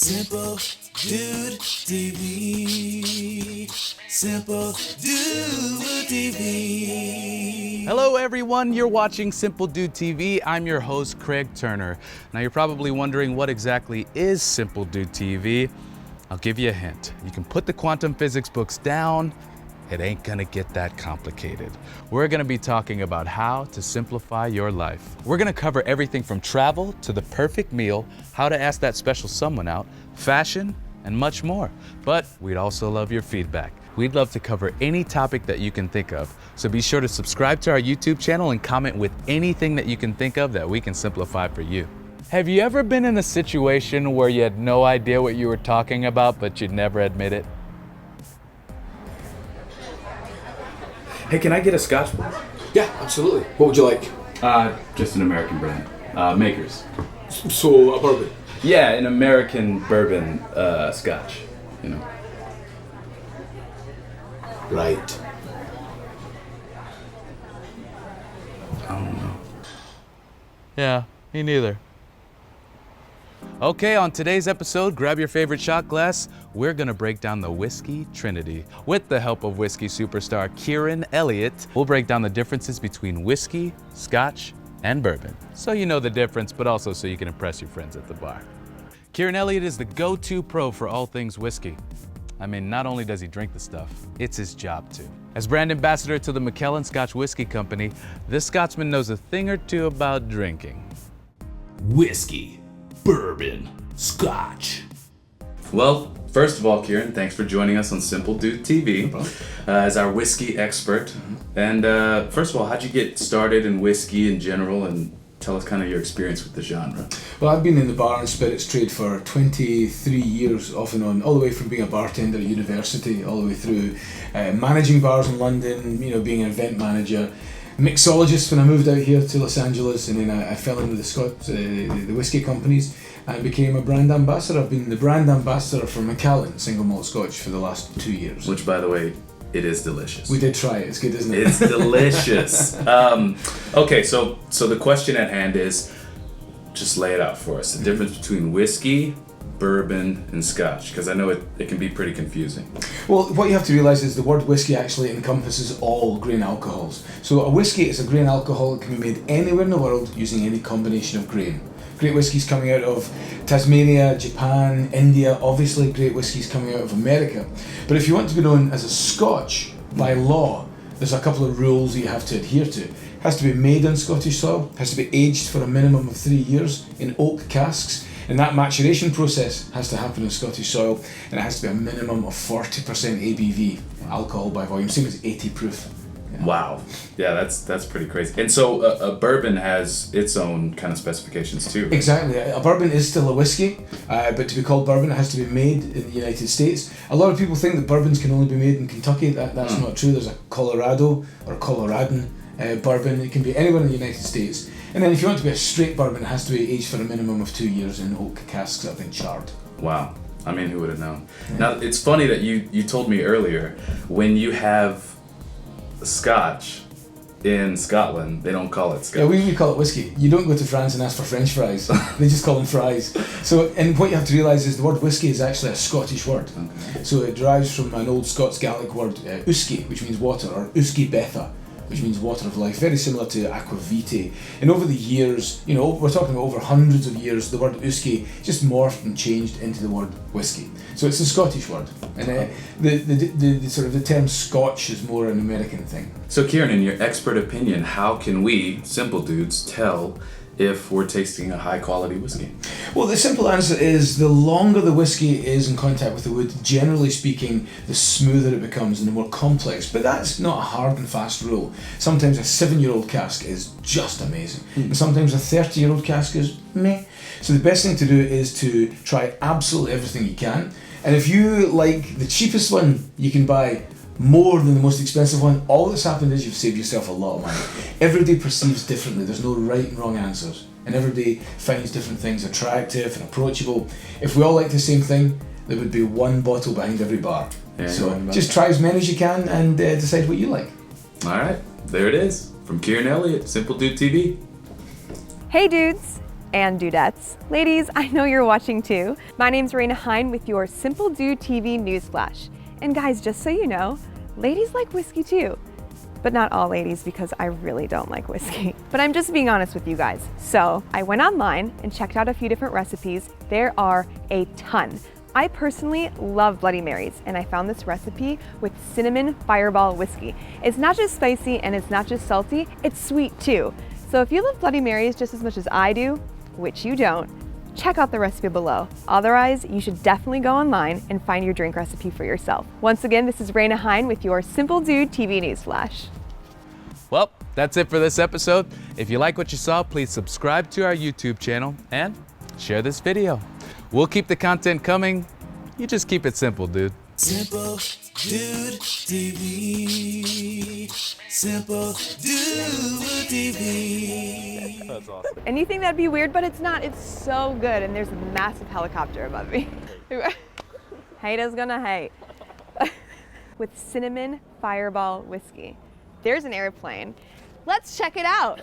Simple Dude TV. Simple Dude TV. Hello everyone, you're watching Simple Dude TV. I'm your host, Craig Turner. Now you're probably wondering what exactly is Simple Dude TV. I'll give you a hint. You can put the quantum physics books down. It ain't gonna get that complicated. We're gonna be talking about how to simplify your life. We're gonna cover everything from travel to the perfect meal, how to ask that special someone out, fashion, and much more. But we'd also love your feedback. We'd love to cover any topic that you can think of. So be sure to subscribe to our YouTube channel and comment with anything that you can think of that we can simplify for you. Have you ever been in a situation where you had no idea what you were talking about, but you'd never admit it? Hey, can I get a Scotch, please? Yeah, absolutely. What would you like? Just an American brand. Makers. So, a bourbon. Yeah, an American bourbon Scotch, you know. Right. I don't know. Yeah, me neither. Okay, on today's episode, grab your favorite shot glass. We're gonna break down the whiskey trinity. With the help of whiskey superstar Kieron Elliott, we'll break down the differences between whiskey, Scotch, and bourbon. So you know the difference, but also so you can impress your friends at the bar. Kieron Elliott is the go-to pro for all things whiskey. I mean, not only does he drink the stuff, it's his job too. As brand ambassador to the McKellen Scotch Whiskey Company, this Scotsman knows a thing or two about drinking. Whiskey, bourbon, Scotch. Well, first of all, Kieron, thanks for joining us on Simple Dude TV as our whiskey expert. And first of all, how'd you get started in whiskey in general, and tell us kind of your experience with the genre? Well, I've been in the bar and spirits trade for 23 years, off and on, all the way from being a bartender at university, all the way through managing bars in London, being an event manager, mixologist when I moved out here to Los Angeles, and then I fell in with the whiskey companies and became a brand ambassador. I've been the brand ambassador for Macallan Single Malt Scotch for the last 2 years. Which, by the way, it is delicious. We did try it. It's good, isn't it? It's delicious. Okay, so the question at hand is, just lay it out for us. The difference between whiskey, bourbon, and Scotch, because I know it can be pretty confusing. Well, what you have to realise is the word whiskey actually encompasses all grain alcohols. So a whiskey is a grain alcohol that can be made anywhere in the world using any combination of grain. Great whiskies coming out of Tasmania, Japan, India, obviously great whiskies coming out of America. But if you want to be known as a Scotch, by law, there's a couple of rules that you have to adhere to. It has to be made on Scottish soil, has to be aged for a minimum of 3 years in oak casks, and that maturation process has to happen in Scottish soil, and it has to be a minimum of 40% ABV, alcohol by volume, same as 80 proof. Wow. Yeah, that's pretty crazy. And so a bourbon has its own kind of specifications too, right? Exactly. A bourbon is still a whiskey, but to be called bourbon, it has to be made in the United States. A lot of people think that bourbons can only be made in Kentucky. That's not true. There's a Colorado or Coloradan bourbon. It can be anywhere in the United States. And then if you want to be a straight bourbon, it has to be aged for a minimum of 2 years in oak casks that have been charred. Wow. I mean, who would have known? Yeah. Now, it's funny that you told me earlier, when you have Scotch in Scotland, they don't call it Scotch. Yeah, we call it whiskey. You don't go to France and ask for French fries. They just call them fries. So, and what you have to realise is the word whiskey is actually a Scottish word. Okay. So it derives from an old Scots Gaelic word, uisci, which means water, or uisci betha, which means water of life, very similar to aqua vitae. And over the years, we're talking about over hundreds of years, the word uisci just morphed and changed into the word whiskey. So it's a Scottish word, and the sort of the term Scotch is more an American thing. So Kieron, in your expert opinion, how can we, simple dudes, tell if we're tasting a high quality whiskey? Well, the simple answer is the longer the whiskey is in contact with the wood, generally speaking, the smoother it becomes and the more complex. But that's not a hard and fast rule. Sometimes a 7-year-old cask is just amazing, and sometimes a 30-year-old cask is meh. So the best thing to do is to try absolutely everything you can. And if you like the cheapest one, you can buy more than the most expensive one. All that's happened is you've saved yourself a lot of money. Everybody perceives differently. There's no right and wrong answers. And everybody finds different things attractive and approachable. If we all like the same thing, there would be one bottle behind every bar. Yeah, so just try as many as you can and decide what you like. All right, there it is. From Kieron Elliott, Simple Dude TV. Hey dudes! and dudettes. Ladies, I know you're watching too. My name's Raina Hein with your Simple Dude TV Newsflash. And guys, just so you know, ladies like whiskey too. But not all ladies, because I really don't like whiskey. But I'm just being honest with you guys. So I went online and checked out a few different recipes. There are a ton. I personally love Bloody Marys, and I found this recipe with cinnamon Fireball Whisky. It's not just spicy and it's not just salty, it's sweet too. So if you love Bloody Marys just as much as I do, which you don't, check out the recipe below. Otherwise, you should definitely go online and find your drink recipe for yourself. Once again, this is Raina Hein with your Simple Dude TV Newsflash. Well, that's it for this episode. If you like what you saw, please subscribe to our YouTube channel and share this video. We'll keep the content coming. You just keep it simple, dude. Simple Dude TV. Simple Dude TV. That's awesome. And you think that'd be weird, but it's not. It's so good. And there's a massive helicopter above me. Haters gonna hate. With cinnamon Fireball Whisky. There's an airplane. Let's check it out.